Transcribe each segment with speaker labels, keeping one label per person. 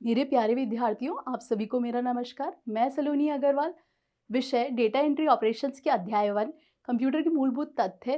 Speaker 1: मेरे प्यारे विद्यार्थियों, आप सभी को मेरा नमस्कार। मैं सलोनी अग्रवाल। विषय डेटा एंट्री ऑपरेशंस के अध्याय 1 कंप्यूटर के मूलभूत तथ्य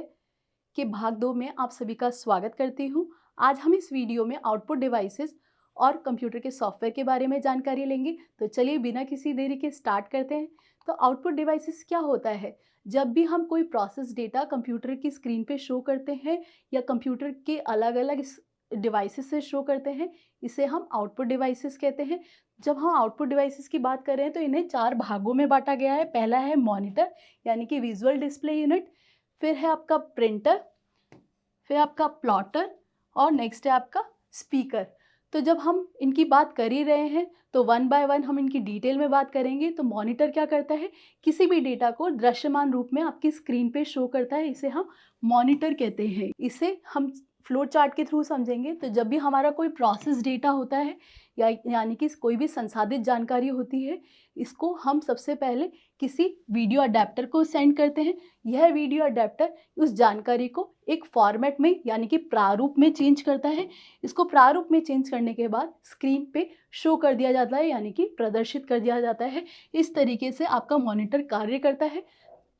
Speaker 1: के भाग 2 में आप सभी का स्वागत करती हूँ। आज हम इस वीडियो में आउटपुट डिवाइसेस और कंप्यूटर के सॉफ्टवेयर के बारे में जानकारी लेंगे। तो चलिए बिना किसी देरी के स्टार्ट करते हैं। तो आउटपुट डिवाइसेस क्या होता है? जब भी हम कोई प्रोसेस डेटा कंप्यूटर की स्क्रीन पे शो करते हैं या कंप्यूटर के अलग अलग डिवाइसेस से शो करते हैं, इसे हम आउटपुट डिवाइसेस कहते हैं। जब हम आउटपुट डिवाइसेस की बात कर रहे हैं तो इन्हें 4 भागों में बांटा गया है। पहला है मॉनिटर यानी कि विजुअल डिस्प्ले यूनिट, फिर है आपका प्रिंटर, फिर आपका प्लॉटर और नेक्स्ट है आपका स्पीकर। तो जब हम इनकी बात कर ही रहे हैं तो वन बाय वन हम इनकी डिटेल में बात करेंगे। तो मॉनिटर क्या करता है? किसी भी डेटा को दृश्यमान रूप में आपकी स्क्रीन पे शो करता है, इसे हम मॉनिटर कहते हैं। इसे हम फ्लो चार्ट के थ्रू समझेंगे। तो जब भी हमारा कोई प्रोसेस डेटा होता है यानी कि कोई भी संसाधित जानकारी होती है, इसको हम सबसे पहले किसी वीडियो अडेप्टर को सेंड करते हैं। यह वीडियो अडेप्टर उस जानकारी को एक फॉर्मेट में यानी कि प्रारूप में चेंज करता है। इसको प्रारूप में चेंज करने के बाद स्क्रीन पे शो कर दिया जाता है यानी कि प्रदर्शित कर दिया जाता है। इस तरीके से आपका मॉनिटर कार्य करता है।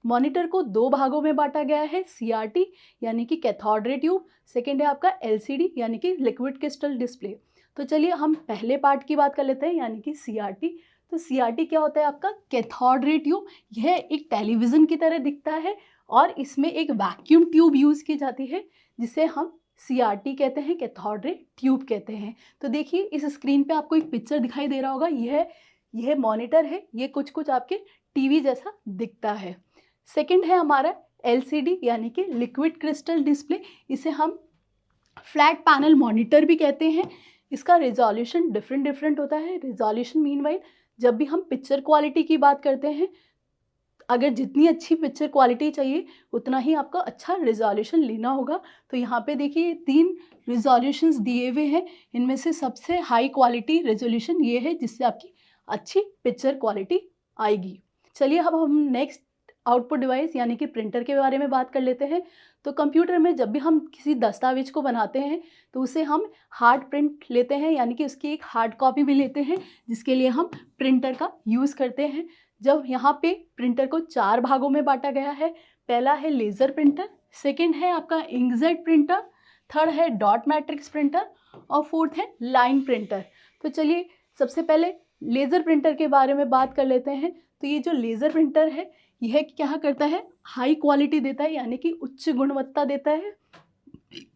Speaker 1: मॉनिटर को 2 भागों में बांटा गया है, CRT यानी कि कैथोड रे ट्यूब, सेकेंड है आपका LCD यानी कि लिक्विड क्रिस्टल डिस्प्ले। तो चलिए हम पहले पार्ट की बात कर लेते हैं यानी कि CRT। तो CRT क्या होता है? आपका कैथोड रे ट्यूब। यह एक टेलीविज़न की तरह दिखता है और इसमें एक वैक्यूम ट्यूब यूज़ की जाती है जिसे हम CRT कहते हैं, कैथोड रे ट्यूब कहते हैं। तो देखिए इस स्क्रीन पे आपको एक पिक्चर दिखाई दे रहा होगा, यह मॉनिटर है, ये कुछ कुछ आपके टीवी जैसा दिखता है। सेकंड है हमारा LCD यानी कि लिक्विड क्रिस्टल डिस्प्ले। इसे हम फ्लैट पैनल मॉनिटर भी कहते हैं। इसका रिजोल्यूशन डिफरेंट होता है। रिजोल्यूशन मीनवाइल जब भी हम पिक्चर क्वालिटी की बात करते हैं, अगर जितनी अच्छी पिक्चर क्वालिटी चाहिए उतना ही आपको अच्छा रिजोल्यूशन लेना होगा। तो यहाँ पे देखिए 3 रिजोल्यूशंस दिए हुए हैं। इनमें से सबसे हाई क्वालिटी रेजोल्यूशन ये है जिससे आपकी अच्छी पिक्चर क्वालिटी आएगी। चलिए अब हम नेक्स्ट आउटपुट डिवाइस यानी कि प्रिंटर के बारे में बात कर लेते हैं। तो कंप्यूटर में जब भी हम किसी दस्तावेज को बनाते हैं तो उसे हम हार्ड प्रिंट लेते हैं यानी कि उसकी एक हार्ड कॉपी भी लेते हैं, जिसके लिए हम प्रिंटर का यूज़ करते हैं। जब यहाँ पे प्रिंटर को 4 भागों में बांटा गया है। पहला है लेज़र प्रिंटर, सेकेंड है आपका इंकजेट प्रिंटर, थर्ड है डॉट मैट्रिक्स प्रिंटर और फोर्थ है लाइन प्रिंटर। तो चलिए सबसे पहले लेज़र प्रिंटर के बारे में बात कर लेते हैं। तो ये जो लेज़र प्रिंटर है यह क्या करता है? हाई क्वालिटी देता है यानी कि उच्च गुणवत्ता देता है।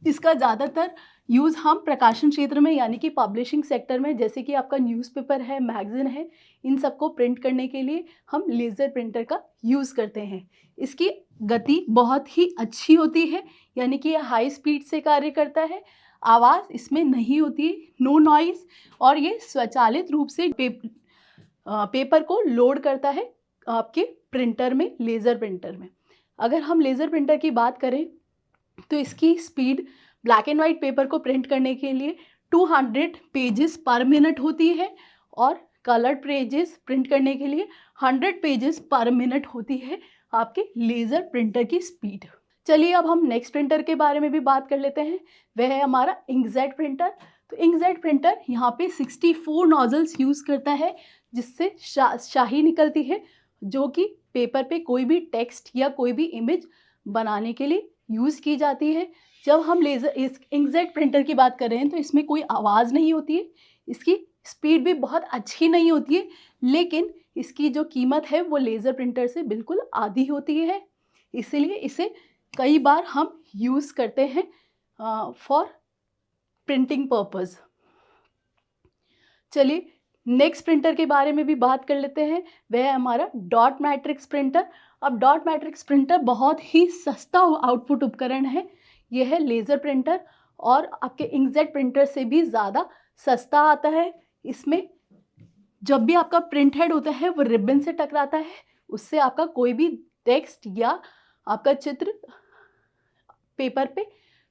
Speaker 1: इसका ज़्यादातर यूज़ हम प्रकाशन क्षेत्र में यानी कि पब्लिशिंग सेक्टर में, जैसे कि आपका न्यूज़पेपर है, मैगज़ीन है, इन सबको प्रिंट करने के लिए हम लेज़र प्रिंटर का यूज़ करते हैं। इसकी गति बहुत ही अच्छी होती है यानी कि यह हाई स्पीड से कार्य करता है। आवाज़ इसमें नहीं होती, नो नॉइज़, और ये स्वचालित रूप से पेपर को लोड करता है आपके प्रिंटर में, लेज़र प्रिंटर में। अगर हम लेज़र प्रिंटर की बात करें तो इसकी speed black and white paper को प्रिंट करने के लिए 200 पेजेस पर मिनट होती है और कलर्ड पेजेस प्रिंट करने के लिए 100 पेजेस पर मिनट होती है आपके लेज़र प्रिंटर की स्पीड। चलिए अब हम नेक्स्ट प्रिंटर के बारे में भी बात कर लेते हैं। वह है हमारा इंकजेट प्रिंटर। तो इंकजेट प्रिंटर यहाँ पे 64 नॉजल्स यूज़ करता है जिससे स्याही निकलती है, जो कि पेपर पे कोई भी टेक्स्ट या कोई भी इमेज बनाने के लिए यूज़ की जाती है। जब हम इस इंकजेट प्रिंटर की बात कर रहे हैं तो इसमें कोई आवाज़ नहीं होती है, इसकी स्पीड भी बहुत अच्छी नहीं होती है, लेकिन इसकी जो कीमत है वो लेज़र प्रिंटर से बिल्कुल आधी होती है। इसीलिए इसे कई बार हम यूज़ करते हैं फॉर प्रिंटिंग पर्पज़। चलिए नेक्स्ट प्रिंटर के बारे में भी बात कर लेते हैं। वह है हमारा डॉट मैट्रिक्स प्रिंटर। अब डॉट मैट्रिक्स प्रिंटर बहुत ही सस्ता आउटपुट उपकरण है। यह है लेज़र प्रिंटर और आपके इंकजेट प्रिंटर से भी ज़्यादा सस्ता आता है। इसमें जब भी आपका प्रिंट हेड होता है वो रिबन से टकराता है, उससे आपका कोई भी टेक्स्ट या आपका चित्र पेपर पे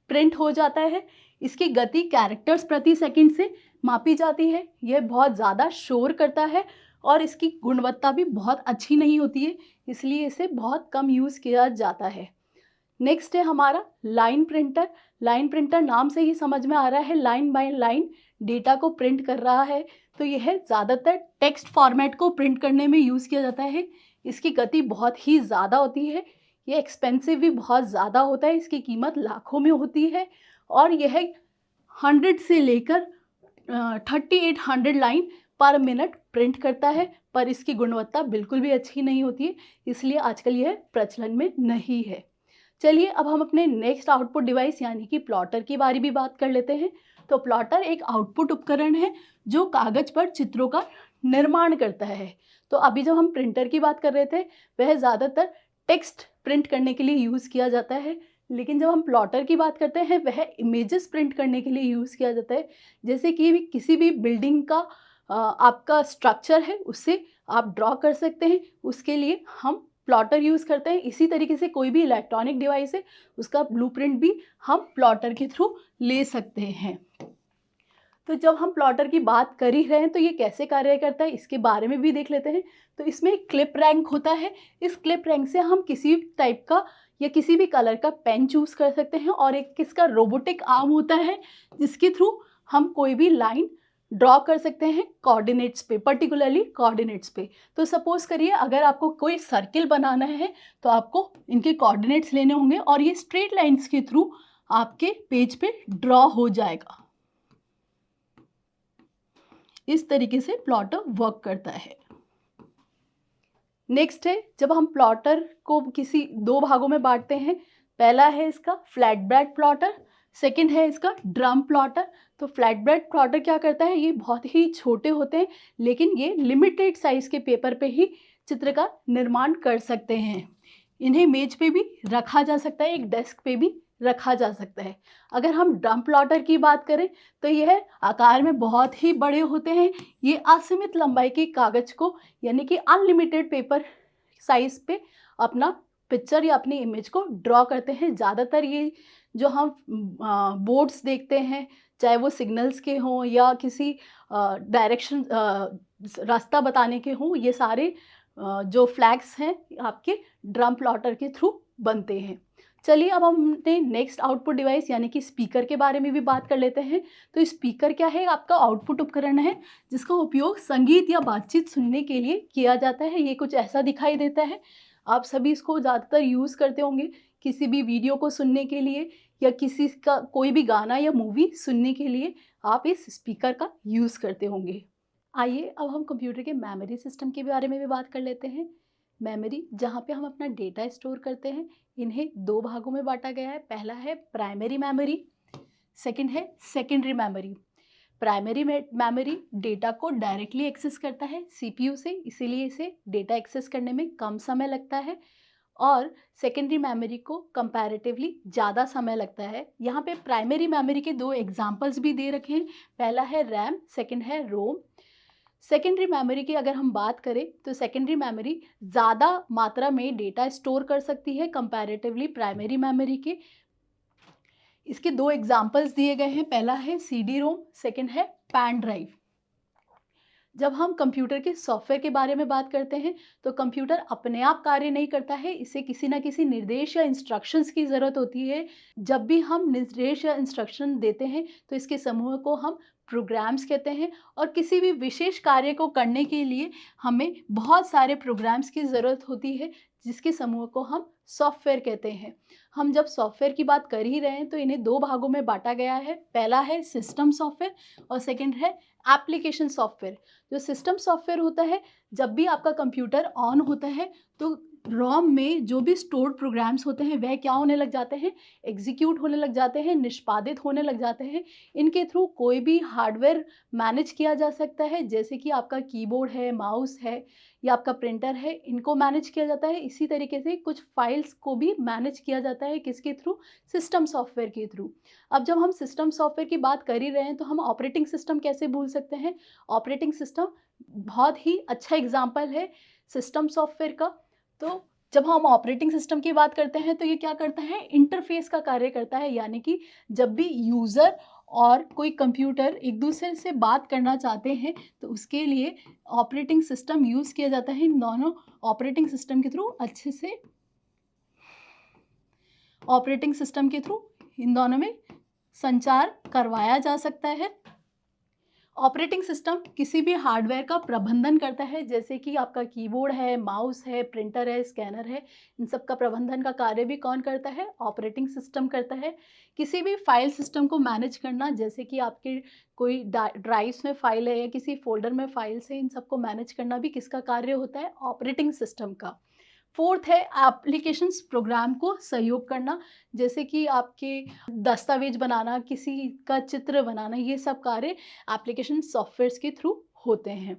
Speaker 1: प्रिंट हो जाता है। इसकी गति कैरेक्टर्स प्रति सेकंड से मापी जाती है। यह बहुत ज़्यादा शोर करता है और इसकी गुणवत्ता भी बहुत अच्छी नहीं होती है, इसलिए इसे बहुत कम यूज़ किया जाता है। नेक्स्ट है हमारा लाइन प्रिंटर। लाइन प्रिंटर नाम से ही समझ में आ रहा है, लाइन बाय लाइन डेटा को प्रिंट कर रहा है। तो यह ज़्यादातर टेक्स्ट फॉर्मेट को प्रिंट करने में यूज़ किया जाता है। इसकी गति बहुत ही ज़्यादा होती है, ये एक्सपेंसिव भी बहुत ज़्यादा होता है, इसकी कीमत लाखों में होती है और यह 100 से लेकर 3800 लाइन पर मिनट प्रिंट करता है, पर इसकी गुणवत्ता बिल्कुल भी अच्छी नहीं होती है, इसलिए आजकल यह प्रचलन में नहीं है। चलिए अब हम अपने नेक्स्ट आउटपुट डिवाइस यानी कि प्लॉटर की बारे भी बात कर लेते हैं। तो प्लॉटर एक आउटपुट उपकरण है जो कागज़ पर चित्रों का निर्माण करता है। तो अभी जब हम प्रिंटर की बात कर रहे थे, वह ज़्यादातर टेक्स्ट प्रिंट करने के लिए यूज़ किया जाता है, लेकिन जब हम प्लॉटर की बात करते हैं वह इमेजेस प्रिंट करने के लिए यूज़ किया जाता है। जैसे कि किसी भी बिल्डिंग का आपका स्ट्रक्चर है, उससे आप ड्रॉ कर सकते हैं, उसके लिए हम प्लॉटर यूज़ करते हैं। इसी तरीके से कोई भी इलेक्ट्रॉनिक डिवाइस है, उसका ब्लूप्रिंट भी हम प्लॉटर के थ्रू ले सकते हैं। तो जब हम प्लॉटर की बात कर ही रहे हैं तो ये कैसे कार्य करता है इसके बारे में भी देख लेते हैं। तो इसमें एक क्लिप रैंक होता है, इस क्लिप रैंक से हम किसी टाइप का या किसी भी कलर का पेन चूज़ कर सकते हैं और एक किसका रोबोटिक आर्म होता है जिसके थ्रू हम कोई भी लाइन ड्रॉ कर सकते हैं कोऑर्डिनेट्स पे, पर्टिकुलरली कोऑर्डिनेट्स पे। तो सपोज़ करिए अगर आपको कोई सर्किल बनाना है तो आपको इनके कोऑर्डिनेट्स लेने होंगे और ये स्ट्रेट लाइन्स के थ्रू आपके पेज पे ड्रॉ हो जाएगा। इस तरीके से प्लॉटर वर्क करता है। नेक्स्ट है, जब हम प्लॉटर को किसी दो भागों में बांटते हैं, पहला है इसका फ्लैट ब्रेड प्लॉटर, सेकंड है इसका ड्रम प्लॉटर। तो फ्लैट ब्रेड प्लॉटर क्या करता है, ये बहुत ही छोटे होते हैं लेकिन ये लिमिटेड साइज़ के पेपर पे ही चित्र का निर्माण कर सकते हैं। इन्हें मेज पे भी रखा जा सकता है, एक डेस्क पे भी रखा जा सकता है। अगर हम ड्रम प्लॉटर की बात करें तो यह आकार में बहुत ही बड़े होते हैं। ये असीमित लंबाई के कागज़ को यानी कि अनलिमिटेड पेपर साइज़ पे अपना पिक्चर या अपनी इमेज को ड्रॉ करते हैं। ज़्यादातर ये जो हम बोर्ड्स देखते हैं, चाहे वो सिग्नल्स के हों या किसी डायरेक्शन रास्ता बताने के हों, ये सारे जो फ्लैग्स हैं आपके ड्रम प्लॉटर के थ्रू बनते हैं। चलिए अब हम अपने नेक्स्ट आउटपुट डिवाइस यानी कि स्पीकर के बारे में भी बात कर लेते हैं। तो स्पीकर क्या है, आपका आउटपुट उपकरण है जिसका उपयोग संगीत या बातचीत सुनने के लिए किया जाता है। ये कुछ ऐसा दिखाई देता है, आप सभी इसको ज़्यादातर यूज़ करते होंगे किसी भी वीडियो को सुनने के लिए या किसी का कोई भी गाना या मूवी सुनने के लिए आप इस स्पीकर का यूज़ करते होंगे। आइए अब हम कंप्यूटर के मेमोरी सिस्टम के बारे में भी बात कर लेते हैं। मेमोरी जहाँ पे हम अपना डेटा स्टोर करते हैं, इन्हें दो भागों में बांटा गया है। पहला है प्राइमरी मेमोरी, सेकंड है secondary memory. Primary memory data को डायरेक्टली एक्सेस करता है सीपीयू से, इसीलिए इसे डेटा एक्सेस करने में कम समय लगता है और सेकेंडरी मेमोरी को कंपैरेटिवली ज़्यादा समय लगता है। यहाँ पे प्राइमरी मेमोरी के दो एग्जांपल्स भी दे रखे हैं, पहला है रैम, सेकंड है रोम। सेकेंडरी मेमोरी की अगर हम बात करें तो सेकेंडरी मेमोरी ज़्यादा मात्रा में डेटा स्टोर कर सकती है कंपैरेटिवली प्राइमरी मेमोरी के। इसके दो एग्जांपल्स दिए गए हैं, पहला है सीडी रोम, सेकंड है पैन ड्राइव। जब हम कंप्यूटर के सॉफ्टवेयर के बारे में बात करते हैं तो कंप्यूटर अपने आप कार्य नहीं करता है, इसे किसी ना किसी निर्देश या इंस्ट्रक्शंस की ज़रूरत होती है। जब भी हम निर्देश या इंस्ट्रक्शन देते हैं तो इसके समूह को हम प्रोग्राम्स कहते हैं और किसी भी विशेष कार्य को करने के लिए हमें बहुत सारे प्रोग्राम्स की ज़रूरत होती है जिसके समूह को हम सॉफ्टवेयर कहते हैं। हम जब सॉफ्टवेयर की बात कर ही रहे हैं तो इन्हें दो भागों में बांटा गया है, पहला है सिस्टम सॉफ्टवेयर और सेकंड है एप्लीकेशन सॉफ्टवेयर। जो सिस्टम सॉफ्टवेयर होता है, जब भी आपका कंप्यूटर ऑन होता है तो रोम में जो भी स्टोर्ड प्रोग्राम्स होते हैं वह क्या होने लग जाते हैं, एग्जीक्यूट होने लग जाते हैं, निष्पादित होने लग जाते हैं। इनके थ्रू कोई भी हार्डवेयर मैनेज किया जा सकता है, जैसे कि आपका कीबोर्ड है, माउस है या आपका प्रिंटर है, इनको मैनेज किया जाता है। इसी तरीके से कुछ फाइल्स को भी मैनेज किया जाता है, किसके थ्रू, सिस्टम सॉफ्टवेयर के थ्रू। अब जब हम सिस्टम सॉफ्टवेयर की बात कर ही रहे हैं तो हम ऑपरेटिंग सिस्टम कैसे भूल सकते हैं। ऑपरेटिंग सिस्टम बहुत ही अच्छा एग्जाम्पल है सिस्टम सॉफ्टवेयर का। तो जब हम ऑपरेटिंग सिस्टम की बात करते हैं तो ये क्या करता है, इंटरफेस का कार्य करता है, यानी कि जब भी यूज़र और कोई कंप्यूटर एक दूसरे से बात करना चाहते हैं तो उसके लिए ऑपरेटिंग सिस्टम यूज़ किया जाता है। इन दोनों ऑपरेटिंग सिस्टम के थ्रू अच्छे से ऑपरेटिंग सिस्टम के थ्रू इन दोनों में संचार करवाया जा सकता है ऑपरेटिंग सिस्टम किसी भी हार्डवेयर का प्रबंधन करता है, जैसे कि आपका कीबोर्ड है, माउस है, प्रिंटर है, स्कैनर है। इन सब का प्रबंधन का कार्य भी कौन करता है? ऑपरेटिंग सिस्टम करता है। किसी भी फाइल सिस्टम को मैनेज करना, जैसे कि आपके कोई ड्राइव्स में फाइल है या किसी फोल्डर में फाइल्स है, इन सबको मैनेज करना भी किसका कार्य होता है? ऑपरेटिंग सिस्टम का। फोर्थ है एप्लीकेशंस प्रोग्राम को सहयोग करना, जैसे कि आपके दस्तावेज बनाना, किसी का चित्र बनाना, ये सब कार्य एप्लीकेशन सॉफ्टवेयर्स के थ्रू होते हैं।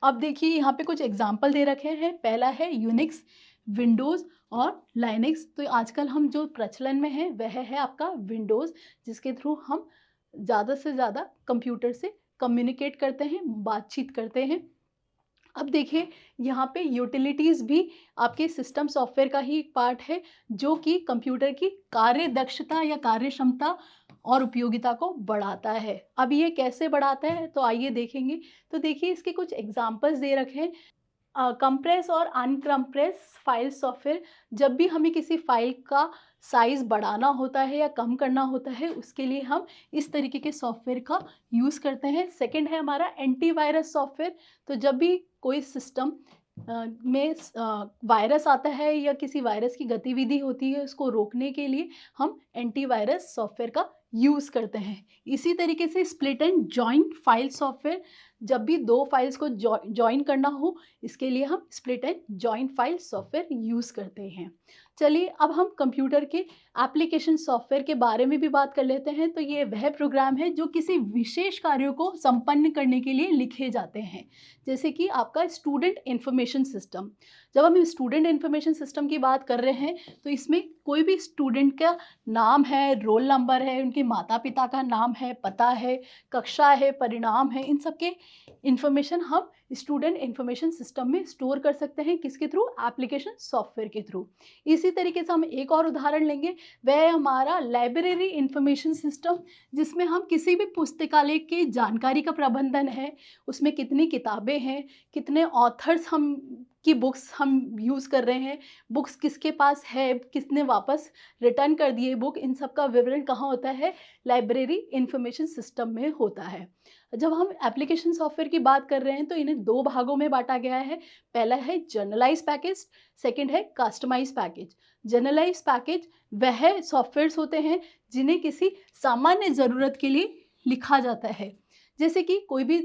Speaker 1: अब देखिए यहाँ पे कुछ एग्जाम्पल दे रखे हैं। पहला है यूनिक्स, विंडोज़ और लाइनक्स। तो आजकल हम जो प्रचलन में है वह है आपका विंडोज़, जिसके थ्रू हम ज़्यादा से ज़्यादा कंप्यूटर से कम्युनिकेट करते हैं, बातचीत करते हैं। अब देखिए यहाँ पे यूटिलिटीज़ भी आपके सिस्टम सॉफ्टवेयर का ही एक पार्ट है, जो कि कंप्यूटर की कार्य दक्षता या कार्य क्षमता और उपयोगिता को बढ़ाता है। अब ये कैसे बढ़ाता है, तो आइए देखेंगे। तो देखिए इसके कुछ एग्जांपल्स दे रखे हैं। कंप्रेस और अनकम्प्रेस फाइल सॉफ्टवेयर, जब भी हमें किसी फाइल का साइज़ बढ़ाना होता है या कम करना होता है, उसके लिए हम इस तरीके के सॉफ्टवेयर का यूज़ करते हैं। सेकंड है हमारा एंटीवायरस सॉफ्टवेयर। तो जब भी कोई सिस्टम में वायरस आता है या किसी वायरस की गतिविधि होती है, उसको रोकने के लिए हम एंटीवायरस सॉफ्टवेयर का यूज़ करते हैं। इसी तरीके से split and join file software, जब भी दो फाइल्स को जॉइन करना हो, इसके लिए हम split and join file software use करते हैं। चलिए अब हम कंप्यूटर के एप्लीकेशन सॉफ्टवेयर के बारे में भी बात कर लेते हैं। तो ये वह प्रोग्राम है जो किसी विशेष कार्यों को संपन्न करने के लिए लिखे जाते हैं, जैसे कि आपका स्टूडेंट इंफॉर्मेशन सिस्टम। जब हम स्टूडेंट इंफॉर्मेशन सिस्टम की बात कर रहे हैं, तो इसमें कोई भी स्टूडेंट का नाम है, रोल नंबर है, उनके माता पिता का नाम है, पता है, कक्षा है, परिणाम है, इन सब के इंफॉर्मेशन हम स्टूडेंट इंफॉर्मेशन सिस्टम में स्टोर कर सकते हैं। किसके थ्रू? एप्लीकेशन सॉफ्टवेयर के थ्रू। इसी तरीके से हम एक और उदाहरण लेंगे, वह है हमारा लाइब्रेरी इंफॉर्मेशन सिस्टम, जिसमें हम किसी भी पुस्तकालय की जानकारी का प्रबंधन है, उसमें कितनी किताबें हैं, कितने ऑथर्स हम की बुक्स हम यूज़ कर रहे हैं, बुक्स किसके पास है, किसने वापस रिटर्न कर दिए बुक, इन सब का विवरण कहाँ होता है? लाइब्रेरी इंफॉर्मेशन सिस्टम में होता है। जब हम एप्लीकेशन सॉफ्टवेयर की बात कर रहे हैं, तो इन्हें दो भागों में बांटा गया है। पहला है जनरलाइज पैकेज, सेकंड है कस्टमाइज पैकेज। जनरलाइज पैकेज वह सॉफ्टवेयर्स होते हैं जिन्हें किसी सामान्य ज़रूरत के लिए लिखा जाता है, जैसे कि कोई भी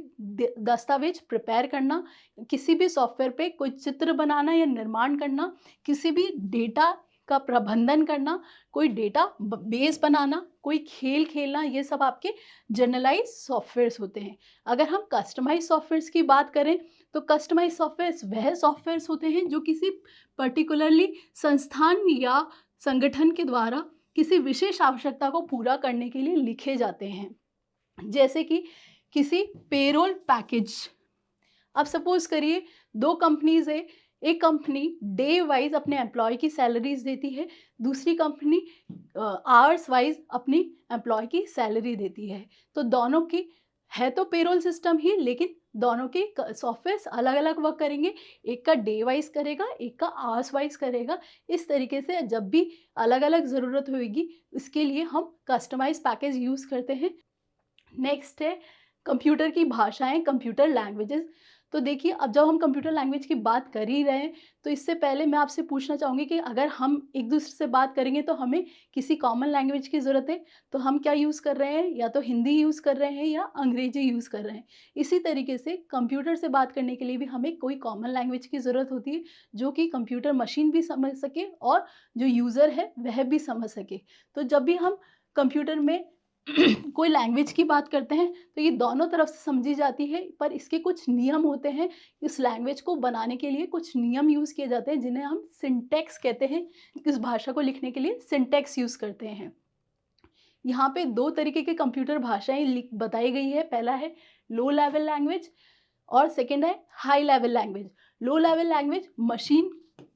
Speaker 1: दस्तावेज प्रिपेयर करना, किसी भी सॉफ्टवेयर पे कोई चित्र बनाना या निर्माण करना, किसी भी डेटा का प्रबंधन करना, कोई डेटा बेस बनाना, कोई खेल खेलना, ये सब आपके जनरलाइज सॉफ्टवेयर्स होते हैं। अगर हम कस्टमाइज सॉफ्टवेयर्स की बात करें, तो कस्टमाइज सॉफ्टवेयर्स वह सॉफ्टवेयर्स होते हैं जो किसी पर्टिकुलरली संस्थान या संगठन के द्वारा किसी विशेष आवश्यकता को पूरा करने के लिए लिखे जाते हैं, जैसे कि किसी पेरोल पैकेज। अब सपोज करिए दो कंपनीज है, एक कंपनी डे वाइज अपने एम्प्लॉय की सैलरीज देती है, दूसरी कंपनी आवर्स वाइज अपनी एम्प्लॉय की सैलरी देती है। तो दोनों की है तो पेरोल सिस्टम ही, लेकिन दोनों के सॉफ्टवेयर अलग अलग वर्क करेंगे। एक का डे वाइज करेगा, एक का आवर्स वाइज करेगा। इस तरीके से जब भी अलग अलग ज़रूरत होगी, इसके लिए हम कस्टमाइज पैकेज यूज़ करते हैं। नेक्स्ट है कंप्यूटर की भाषाएं, कंप्यूटर लैंग्वेजेस। तो देखिए अब जब हम कंप्यूटर लैंग्वेज की बात कर ही रहे हैं, तो इससे पहले मैं आपसे पूछना चाहूँगी कि अगर हम एक दूसरे से बात करेंगे तो हमें किसी कॉमन लैंग्वेज की ज़रूरत है। तो हम क्या यूज़ कर रहे हैं? या तो हिंदी यूज़ कर रहे हैं या अंग्रेजी यूज़ कर रहे हैं। इसी तरीके से कंप्यूटर से बात करने के लिए भी हमें कोई कॉमन लैंग्वेज की ज़रूरत होती है, जो कि कंप्यूटर मशीन भी समझ सके और जो यूज़र है वह भी समझ सके। तो जब भी हम कंप्यूटर में कोई लैंग्वेज की बात करते हैं, तो ये दोनों तरफ से समझी जाती है, पर इसके कुछ नियम होते हैं। इस लैंग्वेज को बनाने के लिए कुछ नियम यूज़ किए जाते हैं, जिन्हें हम सिंटैक्स कहते हैं। इस भाषा को लिखने के लिए सिंटैक्स यूज़ करते हैं। यहाँ पे दो तरीके के कंप्यूटर भाषाएं बताई गई है। पहला है लो लेवल लैंग्वेज और सेकंड है high level language. Low level language machine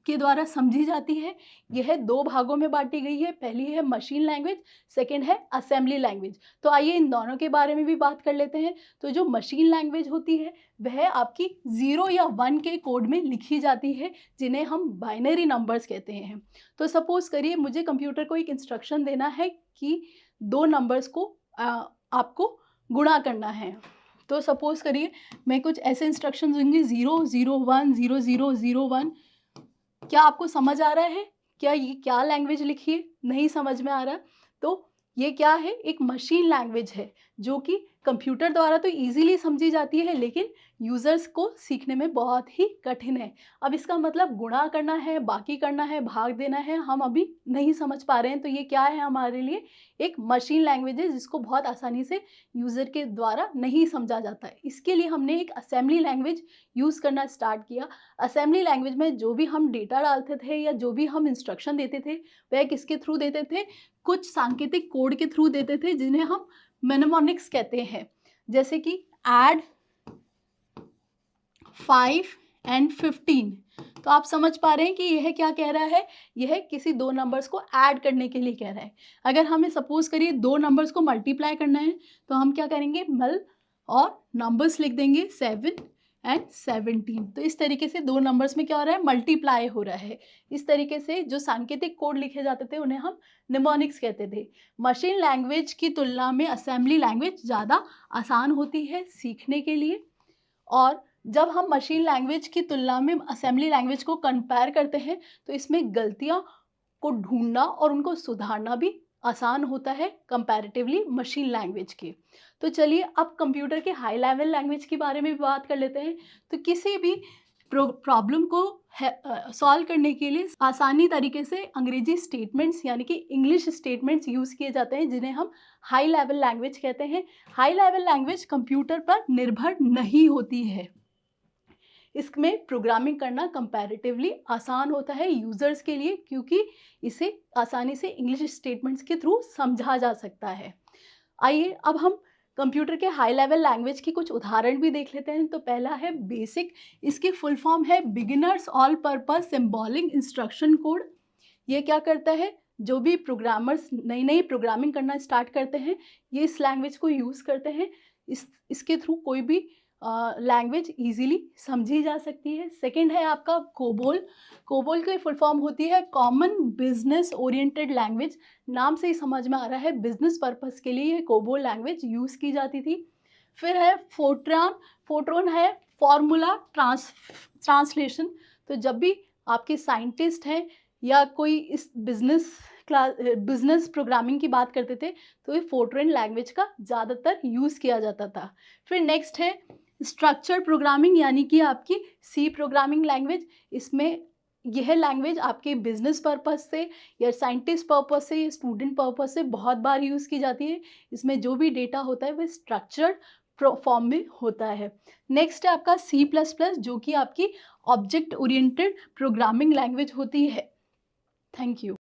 Speaker 1: के द्वारा समझी जाती है। यह दो भागों में बांटी गई है। पहली है मशीन लैंग्वेज, सेकंड है असेंबली लैंग्वेज। तो आइए इन दोनों के बारे में भी बात कर लेते हैं। तो जो मशीन लैंग्वेज होती है, वह आपकी 0 या 1 के कोड में लिखी जाती है, जिन्हें हम बाइनरी नंबर्स कहते हैं। तो सपोज करिए मुझे कंप्यूटर को एक इंस्ट्रक्शन देना है कि दो नंबर्स को आपको गुणा करना है। तो सपोज़ करिए मैं कुछ ऐसे इंस्ट्रक्शंस दूँगी 0, 0, 1, 0, 0, 0, 1। क्या आपको समझ आ रहा है? क्या ये क्या लैंग्वेज लिखी है? नहीं समझ में आ रहा? तो ये क्या है? एक मशीन लैंग्वेज है, जो कि कंप्यूटर द्वारा तो ईज़िली समझी जाती है, लेकिन यूज़र्स को सीखने में बहुत ही कठिन है। अब इसका मतलब गुणा करना है, बाकी करना है, भाग देना है, हम अभी नहीं समझ पा रहे हैं, तो ये क्या है हमारे लिए? एक मशीन लैंग्वेज है, जिसको बहुत आसानी से यूज़र के द्वारा नहीं समझा जाता है। इसके लिए हमने एक असेंबली लैंग्वेज यूज़ करना स्टार्ट किया। असेंबली लैंग्वेज में जो भी हम डेटा डालते थे या जो भी हम इंस्ट्रक्शन देते थे, वह किसके थ्रू देते थे? कुछ सांकेतिक कोड के थ्रू देते थे, जिन्हें हम मेनेमोनिक्स कहते हैं। जैसे कि ऐड 5 एंड 15। तो आप समझ पा रहे हैं कि यह क्या कह रहा है? यह किसी 2 नंबर्स को ऐड करने के लिए कह रहा है। अगर हमें सपोज़ करिए 2 नंबर्स को मल्टीप्लाई करना है, तो हम क्या करेंगे? मल और नंबर्स लिख देंगे 7 एंड 17। तो इस तरीके से 2 नंबर्स में क्या हो रहा है? मल्टीप्लाई हो रहा है। इस तरीके से जो सांकेतिक कोड लिखे जाते थे, उन्हें हम निमोनिक्स कहते थे। मशीन लैंग्वेज की तुलना में असेंबली लैंग्वेज ज़्यादा आसान होती है सीखने के लिए। और जब हम मशीन लैंग्वेज की तुलना में असेंबली लैंग्वेज को कंपेयर करते हैं, तो इसमें गलतियाँ को ढूँढना और उनको सुधारना भी आसान होता है कंपैरेटिवली मशीन लैंग्वेज के। तो चलिए अब कंप्यूटर के हाई लेवल लैंग्वेज के बारे में भी बात कर लेते हैं। तो किसी भी प्रॉब्लम को सॉल्व करने के लिए आसानी तरीके से अंग्रेजी स्टेटमेंट्स यानी कि इंग्लिश स्टेटमेंट्स यूज़ किए जाते हैं, जिन्हें हम हाई लेवल लैंग्वेज कहते हैं। हाई लेवल लैंग्वेज कंप्यूटर पर निर्भर नहीं होती है। इसमें प्रोग्रामिंग करना कंपैरेटिवली आसान होता है यूज़र्स के लिए, क्योंकि इसे आसानी से इंग्लिश स्टेटमेंट्स के थ्रू समझा जा सकता है। आइए अब हम कंप्यूटर के हाई लेवल लैंग्वेज की कुछ उदाहरण भी देख लेते हैं। तो पहला है बेसिक। इसकी फुल फॉर्म है beginners all purpose symbolic instruction code. ये क्या करता है? जो भी प्रोग्रामर्स नई नई प्रोग्रामिंग करना स्टार्ट करते हैं, ये इस लैंग्वेज को यूज़ करते हैं। इसके थ्रू कोई भी लैंग्वेज ईज़िली समझी जा सकती है। सेकंड है आपका कोबोल। कोबोल की फुल फॉर्म होती है कॉमन बिज़नेस ओरिएंटेड लैंग्वेज। नाम से ही समझ में आ रहा है, बिज़नेस पर्पस के लिए ये कोबोल लैंग्वेज यूज़ की जाती थी। फिर है फोर्ट्रॉन। फोर्ट्रॉन है फॉर्मूला ट्रांसलेशन। तो जब भी आपके साइंटिस्ट हैं या कोई इस बिज़नेस प्रोग्रामिंग की बात करते थे, तो ये फोर्ट्रॉन लैंग्वेज का ज़्यादातर यूज़ किया जाता था। फिर नेक्स्ट है स्ट्रक्चर्ड प्रोग्रामिंग यानी कि आपकी सी प्रोग्रामिंग लैंग्वेज। इसमें यह लैंग्वेज आपके बिजनेस पर्पस से या साइंटिस्ट पर्पस से या स्टूडेंट पर्पस से बहुत बार यूज़ की जाती है। इसमें जो भी डेटा होता है वह स्ट्रक्चर्ड फॉर्म में होता है। नेक्स्ट है आपका सी प्लस प्लस, जो कि आपकी ऑब्जेक्ट ओरिएंटेड प्रोग्रामिंग लैंग्वेज होती है। Thank you.